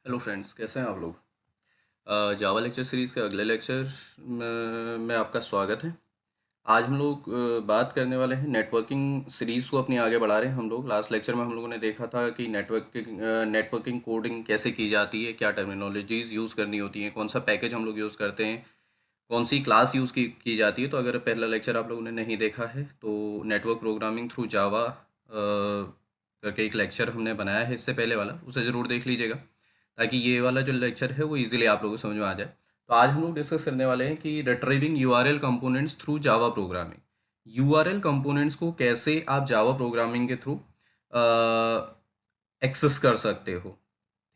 Hello friends, कैसे हैं आप लोग। जावा लेक्चर सीरीज़ के अगले लेक्चर में आपका स्वागत है। आज हम लोग बात करने वाले हैं नेटवर्किंग सीरीज़ को अपनी आगे बढ़ा रहे हैं हम लोग। लास्ट लेक्चर में हम लोगों ने देखा था कि नेटवर्किंग कोडिंग कैसे की जाती है, क्या टर्मिनोलॉजीज़ यूज़ करनी होती हैं, कौन सा पैकेज हम लोग यूज़ करते हैं, कौन सी क्लास यूज़ की जाती है। तो अगर पहला लेक्चर आप लोगों ने नहीं देखा है तो नेटवर्क प्रोग्रामिंग थ्रू जावा करके एक लेक्चर हमने बनाया है इससे पहले वाला, उसे ज़रूर देख लीजिएगा ताकि ये वाला जो लेक्चर है वो इजीली आप लोगों को समझ में आ जाए। तो आज हम लोग डिस्कस करने वाले हैं कि retrieving URL components through Java programming. URL components को कैसे आप जावा प्रोग्रामिंग के थ्रू एक्सेस कर सकते हो।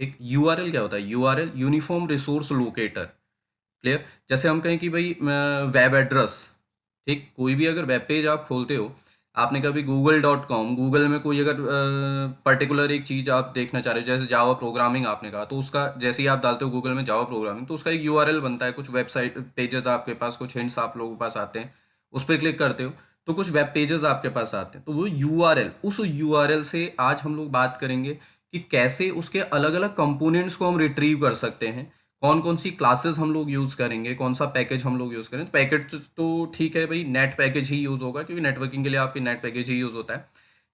ठीक, यूआरएल क्या होता है? URL uniform resource locator. Clear? जैसे हम कहें कि भाई वेब एड्रेस, ठीक, कोई भी अगर वेब पेज आप खोलते हो, आपने कभी google.com, गूगल में कोई अगर पर्टिकुलर एक चीज़ आप देखना चाह रहे हो, जैसे जावा प्रोग्रामिंग आपने कहा, तो उसका जैसे ही आप डालते हो गूगल में जावा प्रोग्रामिंग, तो उसका एक यूआरएल बनता है। कुछ वेबसाइट पेजेस आपके पास, कुछ हिंट्स आप लोगों के पास आते हैं, उस पर क्लिक करते हो तो कुछ वेब पेजेस आपके पास आते हैं। तो वो यूआरएल, उस यूआरएल से आज हम लोग बात करेंगे कि कैसे उसके अलग अलग कंपोनेंट्स को हम रिट्रीव कर सकते हैं, कौन कौन सी क्लासेस हम लोग यूज़ करेंगे, कौन सा पैकेज हम लोग यूज़ करें। तो पैकेज तो ठीक है भाई, नेट पैकेज ही यूज़ होगा क्योंकि नेटवर्किंग के लिए आपके नेट पैकेज ही यूज़ होता है।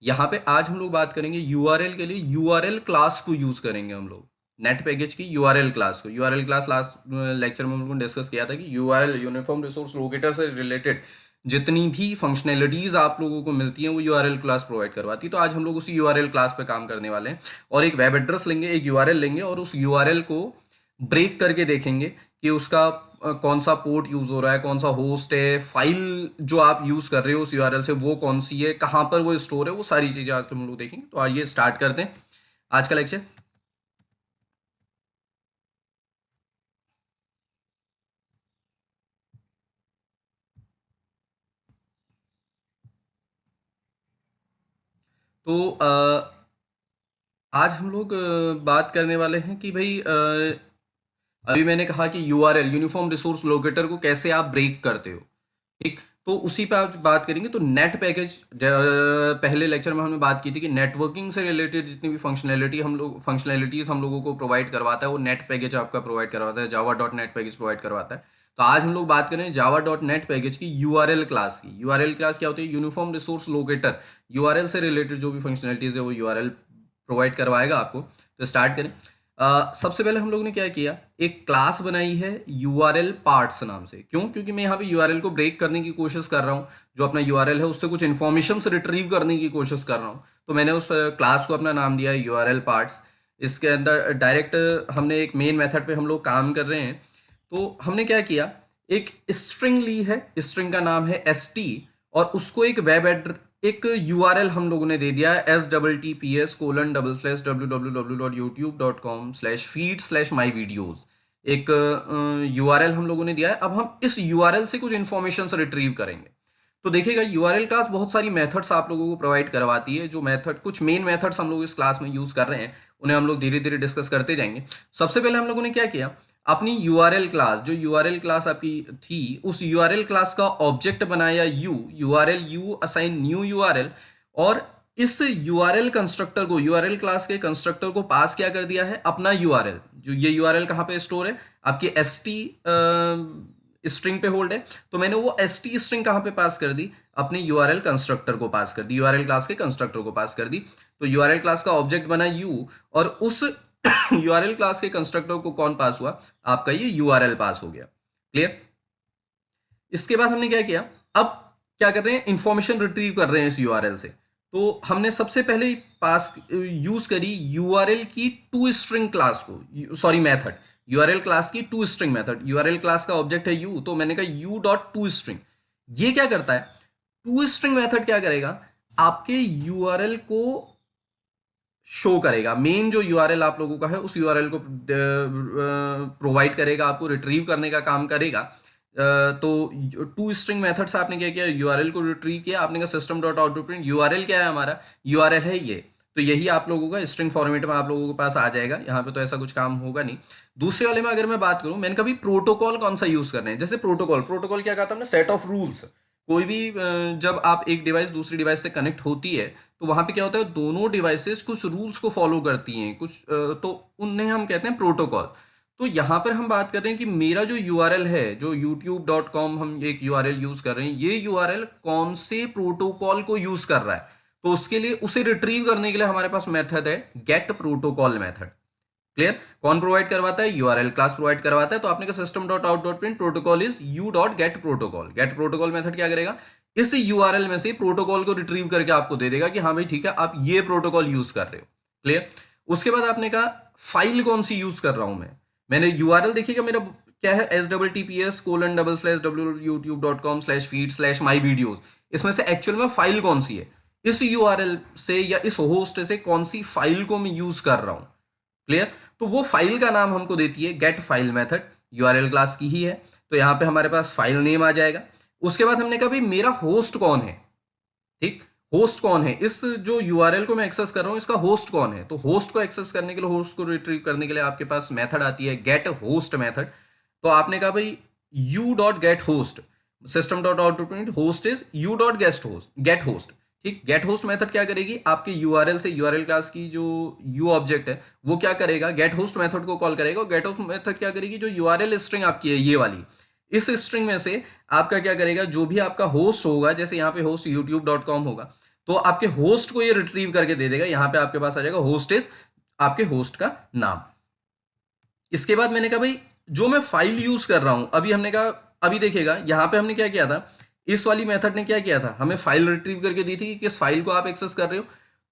यहाँ पे आज हम लोग बात करेंगे यूआरएल के लिए, यूआरएल क्लास को यूज़ करेंगे हम लोग। नेट पैकेज की यूआरएल क्लास को, यूआरएल क्लास लास्ट लेक्चर में हम लोगों ने डिस्कस किया था कि यूआरएल यूनिफॉर्म रिसोर्स लोकेटर से रिलेटेड जितनी भी फंक्शनैलिटीज़ आप लोगों को मिलती हैं वो यूआरएल क्लास प्रोवाइड करवाती है। तो आज हम लोग उसी यूआरएल क्लास पे काम करने वाले हैं और एक वेब एड्रेस लेंगे, एक यूआरएल लेंगे और उस यूआरएल को ब्रेक करके देखेंगे कि उसका कौन सा पोर्ट यूज हो रहा है, कौन सा होस्ट है, फाइल जो आप यूज कर रहे हो उस यूआरएल से वो कौन सी है, कहाँ पर वो स्टोर है, वो सारी चीजें आज हम लोग देखेंगे। तो आइए स्टार्ट करते हैं आज का लेक्चर। तो आज हम लोग बात करने वाले हैं कि भाई अभी मैंने कहा कि यूआरएल यूनिफॉर्म रिसोर्स लोकेटर को कैसे आप ब्रेक करते हो। ठीक, तो उसी पे आप बात करेंगे। तो नेट पैकेज, पहले लेक्चर में हमने बात की थी कि नेटवर्किंग से रिलेटेड जितनी भी फंक्शनैलिटीज हम लोगों को प्रोवाइड करवाता है वो नेट पैकेज आपका प्रोवाइड करवाता है, Java dot net package provide करवाता है। तो आज हम लोग बात करें जावा डॉट नेट पैकेज की यूआरएल क्लास की। यूआरएल क्लास क्या होती है? Uniform resource locator. यूआरएल से रिलेटेड जो भी फंक्शनैलिटीज है वो यूआरएल प्रोवाइड करवाएगा आपको। तो स्टार्ट करें। सबसे पहले हम लोग ने क्या किया, एक क्लास बनाई है यूआरएल पार्ट्स नाम से। क्यों? क्योंकि मैं यहाँ पे यूआरएल को ब्रेक करने की कोशिश कर रहा हूँ, जो अपना यूआरएल है उससे कुछ इन्फॉर्मेशन रिट्रीव करने की कोशिश कर रहा हूँ। तो मैंने उस क्लास को अपना नाम दिया है यूआरएल पार्ट्स। इसके अंदर डायरेक्ट हमने एक मेन मेथड पे हम लोग काम कर रहे हैं। तो हमने क्या किया, एक स्ट्रिंग ली है, स्ट्रिंग का नाम है st, और उसको एक यूआरएल हम लोगों ने दे दिया है https://www.youtube.com/feed/myvideos। एक यूआरएल हम लोगों ने दिया है। अब हम इस यूआरएल से कुछ इन्फॉर्मेशन रिट्रीव करेंगे। तो देखिएगा, यूआरएल क्लास बहुत सारी मेथड्स आप लोगों को प्रोवाइड करवाती है। जो मेथड, कुछ मेन मेथड्स हम लोग इस क्लास में यूज कर रहे हैं, उन्हें हम लोग धीरे धीरे डिस्कस करते जाएंगे। सबसे पहले हम लोगों ने क्या किया, अपनी यूआरएल क्लास, जो यूआरएल क्लास आपकी थी, उस यूआरएल क्लास का ऑब्जेक्ट बनाया यूआरएल असाइन न्यू यूआरएल, और इस यूआरएल कंस्ट्रक्टर को, यूआरएल क्लास के कंस्ट्रक्टर को पास क्या कर दिया है, अपना यूआरएल। जो ये यूआरएल कहाँ पे स्टोर है, आपकी एसटी स्ट्रिंग पे होल्ड है। तो मैंने वो एसटी स्ट्रिंग कहाँ पे पास कर दी, अपने यूआरएल कंस्ट्रक्टर को पास कर दी, यूआरएल क्लास के कंस्ट्रक्टर को पास कर दी। तो यूआरएल क्लास का ऑब्जेक्ट बना यू, और उस यूआरएल क्लास के कंस्ट्रक्टर को कौन पास हुआ, आपका ये यूआरएल पास हो गया। क्लियर? इसके बाद हमने क्या किया, अब क्या कर रहे हैं, इंफॉर्मेशन रिट्रीव कर रहे हैं इस यूआरएल से। तो हमने सबसे पहले पास यूज करी यूआरएल की टू स्ट्रिंग क्लास को, सॉरी मेथड, यूआरएल क्लास की to string method. URL class का ऑब्जेक्ट है यू, तो मैंने कहा यू डॉट टू स्ट्रिंग। ये क्या करता है, टू स्ट्रिंग मेथड क्या करेगा, आपके यूआरएल को शो करेगा। मेन जो यूआरएल आप लोगों का है उस यूआरएल को प्रोवाइड करेगा, आपको रिट्रीव करने का काम करेगा। तो टू स्ट्रिंग मेथड से आपने क्या किया, यूआरएल को रिट्रीव किया। आपने कहा system dot out to print, URL क्या है हमारा, यूआरएल है ये। तो यही आप लोगों का स्ट्रिंग फॉर्मेट में आप लोगों के पास आ जाएगा। यहाँ पे तो ऐसा कुछ काम होगा नहीं। दूसरे वाले में अगर मैं बात करूं, मैंने कभी प्रोटोकॉल कौन सा यूज करना है, जैसे प्रोटोकॉल, प्रोटोकॉल क्या कहता है, सेट ऑफ रूल्स। कोई भी जब आप एक डिवाइस दूसरी डिवाइस से कनेक्ट होती है तो वहाँ पे क्या होता है, दोनों डिवाइसेस कुछ रूल्स को फॉलो करती हैं, कुछ तो उन्हें हम कहते हैं प्रोटोकॉल। तो यहाँ पर हम बात कर रहे हैं कि मेरा जो यूआरएल है, जो youtube.com हम एक यूआरएल यूज कर रहे हैं, ये यूआरएल कौन से प्रोटोकॉल को यूज कर रहा है। तो उसके लिए उसे रिट्रीव करने के लिए हमारे पास मेथड है गेट प्रोटोकॉल मेथड। क्लियर? कौन प्रोवाइड करवाता है? यूआरएल क्लास प्रोवाइड करवाता है। तो आपने कहा system dot out dot print protocol is u dot get protocol. Get protocol method क्या करेगा, इस यूआरएल में से प्रोटोकॉल को रिट्रीव करके आपको दे देगा कि हाँ भाई ठीक है, आप ये प्रोटोकॉल यूज कर रहे हो। क्लियर? उसके बाद आपने कहा फाइल कौन सी यूज कर रहा हूं मैंने यूआरएल देखिएगा मेरा क्या है, https://youtube.com/feed/my videos। इसमें से एक्चुअल में फाइल कौन सी है, इस यूआरएल से या इस होस्ट से कौन सी फाइल को मैं यूज कर रहा हूं। क्लियर? तो वो फाइल का नाम हमको देती है get file method, URL class की ही है। तो यहां पे हमारे पास फाइल नेम आ जाएगा। उसके बाद हमने कहा भाई मेरा होस्ट कौन है। ठीक, होस्ट कौन है, इस जो यूआरएल को मैं एक्सेस कर रहा हूं इसका होस्ट कौन है। तो होस्ट को एक्सेस करने के लिए, होस्ट को रिट्रीव करने के लिए आपके पास मेथड आती है गेट होस्ट मेथड। तो आपने कहा भाई you dot gate host, system dot out print host is u dot gate host. ठीक, गेट होस्ट मेथड क्या करेगी, आपके यूआरएल से यूआरएल क्लास की जो यू ऑब्जेक्ट है वो क्या करेगा, गेट होस्ट मेथड को कॉल करेगा। और गेट होस्ट मेथड क्या करेगी, जो यूआरएल स्ट्रिंग आपकी है ये वाली, इस स्ट्रिंग में से आपका क्या करेगा, जो भी आपका होस्ट होगा, जैसे यहाँ पे होस्ट youtube.com होगा, तो आपके होस्ट को ये रिट्रीव करके दे देगा। यहाँ पे आपके पास आ जाएगा होस्ट इज आपके होस्ट का नाम। इसके बाद मैंने कहा भाई जो मैं फाइल यूज कर रहा हूं, अभी हमने कहा, अभी देखिएगा यहां पे हमने क्या किया था, इस वाली मेथड ने क्या किया था, हमें फाइल रिट्रीव करके दी थी कि किस फाइल को आप एक्सेस कर रहे हो।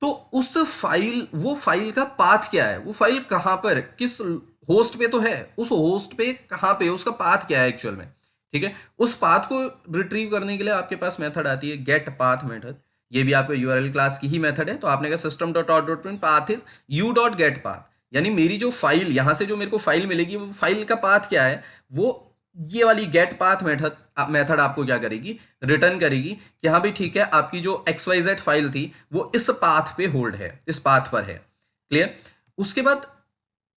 तो उस फाइल, वो फाइल का पाथ क्या है, वो फाइल कहां पर, किस होस्ट पे तो है, उस होस्ट पे कहां पे, उसका पाथ क्या है एक्चुअल में। ठीक है, उस पाथ को रिट्रीव करने के लिए आपके पास मेथड आती है गेट पाथ मेथड। ये भी आपका यूआरएल क्लास की ही मेथड है। तो आपने कहा system dot out dot print path is u dot get path, यानी मेरी जो फाइल, यहां से जो मेरे को फाइल मिलेगी वो फाइल का पाथ क्या है, वो ये वाली गेट पाथ मेथड आपको क्या करेगी, रिटर्न करेगी कि हाँ भाई ठीक है, आपकी जो XYZ फाइल थी वो इस पाथ पे होल्ड है, इस पाथ पर है। क्लियर? उसके बाद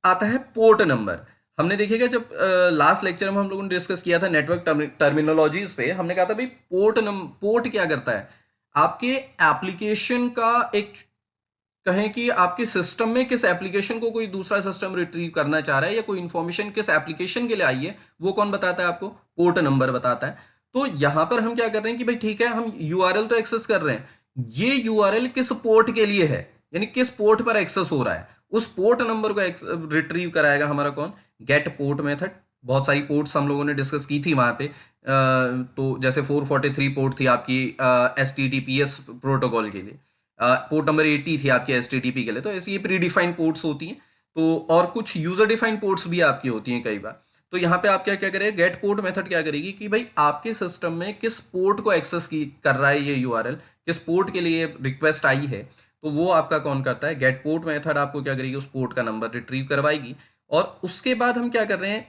आता है पोर्ट नंबर। हमने देखिएगा जब लास्ट लेक्चर में हम लोगों ने डिस्कस किया था नेटवर्क टर्मिनोलॉजीज पे, हमने कहा था भाई पोर्ट क्या करता है, आपके एप्लीकेशन का एक, कहें कि आपके सिस्टम में किस एप्लीकेशन को कोई दूसरा सिस्टम रिट्रीव करना चाह रहा है या कोई इंफॉर्मेशन किस एप्लीकेशन के लिए आई है, वो कौन बताता है आपको, पोर्ट नंबर बताता है। तो यहां पर हम क्या कर रहे हैं कि भाई ठीक है, हम यूआरएल तो एक्सेस कर रहे हैं, ये यूआरएल किस पोर्ट के लिए है, यानी किस पोर्ट पर एक्सेस हो रहा है, उस पोर्ट नंबर को रिट्रीव कराएगा हमारा कौन, गेट पोर्ट मेथड। बहुत सारी पोर्ट्स हम लोगों ने डिस्कस की थी वहां पे। तो जैसे 443 पोर्ट थी आपकी HTTPS प्रोटोकॉल के लिए, पोर्ट नंबर 80 थी आपके HTTP के लिए। तो ऐसी ये प्री डिफाइंड पोर्ट्स होती हैं। तो और कुछ यूजर डिफाइंड पोर्ट्स भी आपकी होती हैं कई बार। तो यहाँ पे आप क्या क्या करेंगे, गेट पोर्ट मेथड क्या करेगी कि भाई आपके सिस्टम में किस पोर्ट को एक्सेस की कर रहा है ये यूआरएल, किस पोर्ट के लिए रिक्वेस्ट आई है, तो वो आपका कौन करता है, गेट पोर्ट मेथड आपको क्या करेगी, उस पोर्ट का नंबर रिट्रीव करवाएगी। और उसके बाद हम क्या कर रहे हैं,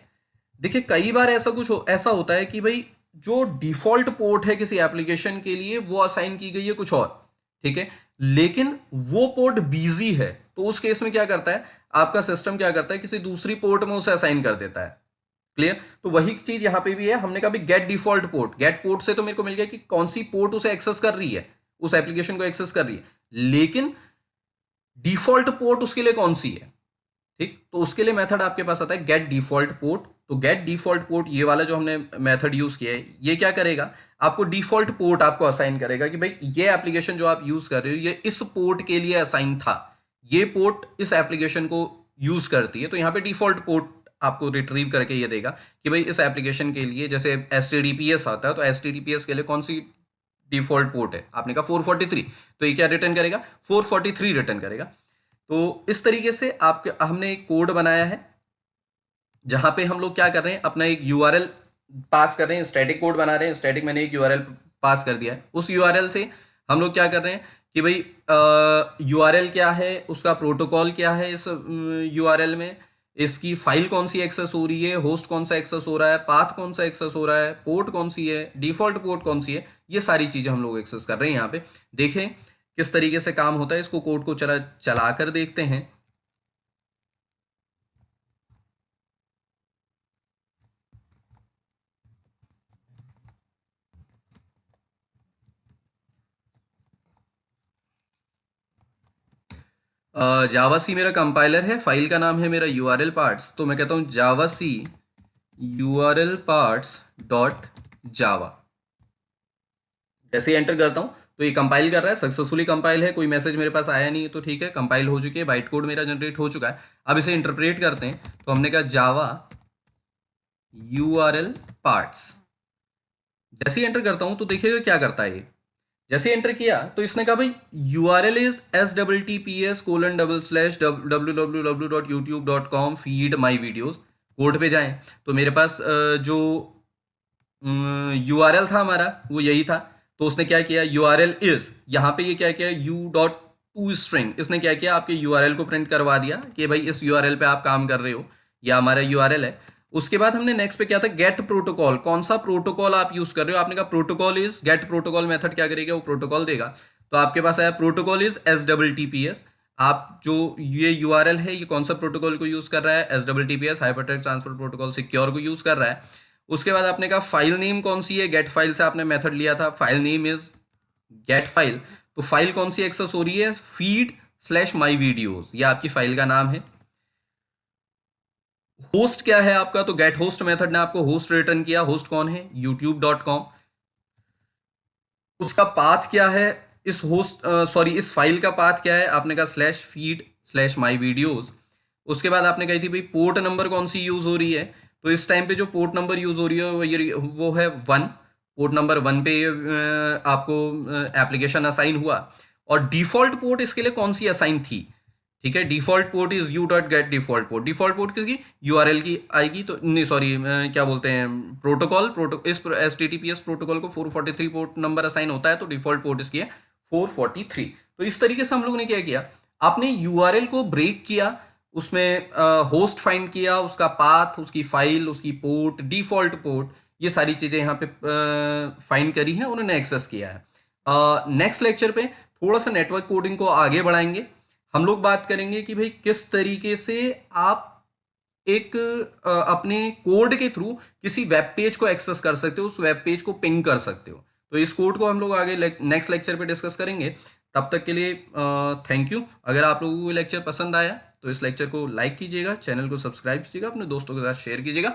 देखिए कई बार ऐसा होता है कि भाई जो डिफॉल्ट पोर्ट है किसी एप्लीकेशन के लिए वो असाइन की गई है कुछ और, ठीक है, लेकिन वो पोर्ट बिजी है। तो उस केस में क्या करता है, आपका सिस्टम क्या करता है, किसी दूसरी पोर्ट में उसे असाइन कर देता है। क्लियर? तो वही चीज यहां पे भी है। हमने कहा भी get default port, get port से तो मेरे को मिल गया कि कौन सी पोर्ट उसे एक्सेस कर रही है, उस एप्लीकेशन को एक्सेस कर रही है, लेकिन डिफॉल्ट पोर्ट उसके लिए कौन सी है। ठीक, तो उसके लिए मेथड आपके पास आता है गेट डिफॉल्ट पोर्ट। तो गेट डिफॉल्ट पोर्ट ये वाला जो हमने मेथड यूज किया है, ये क्या करेगा, आपको डिफॉल्ट पोर्ट आपको असाइन करेगा कि भाई ये एप्लीकेशन जो आप यूज कर रहे हो ये इस पोर्ट के लिए असाइन था, ये पोर्ट इस एप्लीकेशन को यूज करती है। तो यहाँ पे डिफॉल्ट पोर्ट आपको रिट्रीव करके ये देगा कि भाई इस एप्लीकेशन के लिए, जैसे HTTPS आता है तो HTTPS के लिए कौन सी डिफॉल्ट पोर्ट है, आपने कहा 443, तो ये क्या रिटर्न करेगा, 443 रिटर्न करेगा। तो इस तरीके से आपके हमने एक कोड बनाया है जहां पे हम लोग क्या कर रहे हैं, अपना एक यूआरएल पास कर रहे हैं, स्टैटिक कोड बना रहे हैं। स्टैटिक मैंने एक यूआरएल पास कर दिया है, उस यूआरएल से हम लोग क्या कर रहे हैं कि भाई यूआरएल क्या है, उसका प्रोटोकॉल क्या है, इस यूआरएल में इसकी फाइल कौन सी एक्सेस हो रही है, होस्ट कौन सा एक्सेस हो रहा है, पाथ कौन सा एक्सेस हो रहा है, पोर्ट कौन सी है, डिफॉल्ट पोर्ट कौन सी है, ये सारी चीजें हम लोग एक्सेस कर रहे हैं यहाँ पे। देखें किस तरीके से काम होता है, इसको कोड को चला कर देखते हैं। जावा सी मेरा कंपाइलर है, फाइल का नाम है मेरा यूआरएल पार्ट्स, तो मैं कहता हूँ जावा सी यूआरएल पार्ट्स डॉट जावा। जैसे ही एंटर करता हूँ तो ये कंपाइल कर रहा है, सक्सेसफुली कंपाइल है, कोई मैसेज मेरे पास आया नहीं है, तो ठीक है, कंपाइल हो चुकी है, बाइट कोड मेरा जनरेट हो चुका है। अब इसे इंटरप्रेट करते हैं, तो हमने कहा जावा यूआरएल पार्ट्स। जैसे ही एंटर करता हूँ तो देखिएगा क्या करता है ये। जैसे एंटर किया तो इसने कहा भाई URL is https://www.youtube.com feed my videos. Code पे जाएं तो मेरे पास जो यूआरएल था हमारा वो यही था। तो उसने क्या किया, यूआरएल इज, यहाँ पे ये क्या किया, यू डॉट टू स्ट्रिंग, इसने क्या किया, आपके यूआरएल को प्रिंट करवा दिया कि भाई इस यूआरएल पे आप काम कर रहे हो, या हमारा यूआरएल है। उसके बाद हमने नेक्स्ट पे क्या था, गेट प्रोटोकॉल, कौन सा प्रोटोकॉल आप यूज कर रहे हो, आपने कहा protocol is get protocol method क्या करेगा, वो प्रोटोकॉल देगा। तो आपके पास आया प्रोटोकॉल इज एस आप जो ये यूआरएल है ये कौन सा प्रोटोकॉल को यूज कर रहा है, S hypertext transfer protocol secure को यूज कर रहा है। उसके बाद आपने कहा फाइल नेम कौन सी है, गेट फाइल से आपने मेथड लिया था, file name is get file. तो फाइल कौन सी एक्सेस हो रही है, feed/my videos, ये आपकी फाइल का नाम है। होस्ट क्या है आपका, तो गेट होस्ट मेथड ने आपको होस्ट रिटर्न किया, होस्ट कौन है, youtube.com। उसका पाथ क्या है, इस होस्ट सॉरी इस फाइल का पाथ क्या है, आपने कहा /feed/my videos। उसके बाद आपने कही थी भाई पोर्ट नंबर कौन सी यूज हो रही है, तो इस टाइम पे जो पोर्ट नंबर यूज हो रही है वो है 1। पोर्ट नंबर 1 पे आपको एप्लीकेशन असाइन हुआ। और डिफॉल्ट पोर्ट इसके लिए कौन सी असाइन थी, ठीक है, default port is u dot gate default port. Default port किसकी, यूआरएल की आएगी, तो नहीं सॉरी क्या बोलते हैं, प्रोटोकॉल इस HTTPS प्रोटोकॉल को 443 पोर्ट नंबर असाइन होता है, तो डिफॉल्ट पोर्ट इसकी है 443। तो इस तरीके से हम लोगों ने क्या किया, आपने यूआरएल को ब्रेक किया, उसमें होस्ट फाइंड किया, उसका पाथ, उसकी फाइल, उसकी पोर्ट, डिफॉल्ट पोर्ट, ये सारी चीजें यहाँ पे फाइंड करी हैं, उन्होंने एक्सेस किया है। नेक्स्ट लेक्चर पे थोड़ा सा नेटवर्क कोडिंग को आगे बढ़ाएंगे। हम लोग बात करेंगे कि भाई किस तरीके से आप एक अपने कोड के थ्रू किसी वेब पेज को एक्सेस कर सकते हो, उस वेब पेज को पिंग कर सकते हो। तो इस कोड को हम लोग आगे नेक्स्ट लेक्चर पे डिस्कस करेंगे। तब तक के लिए थैंक यू। अगर आप लोगों को लेक्चर पसंद आया तो इस लेक्चर को लाइक कीजिएगा, चैनल को सब्सक्राइब कीजिएगा, अपने दोस्तों के साथ शेयर कीजिएगा।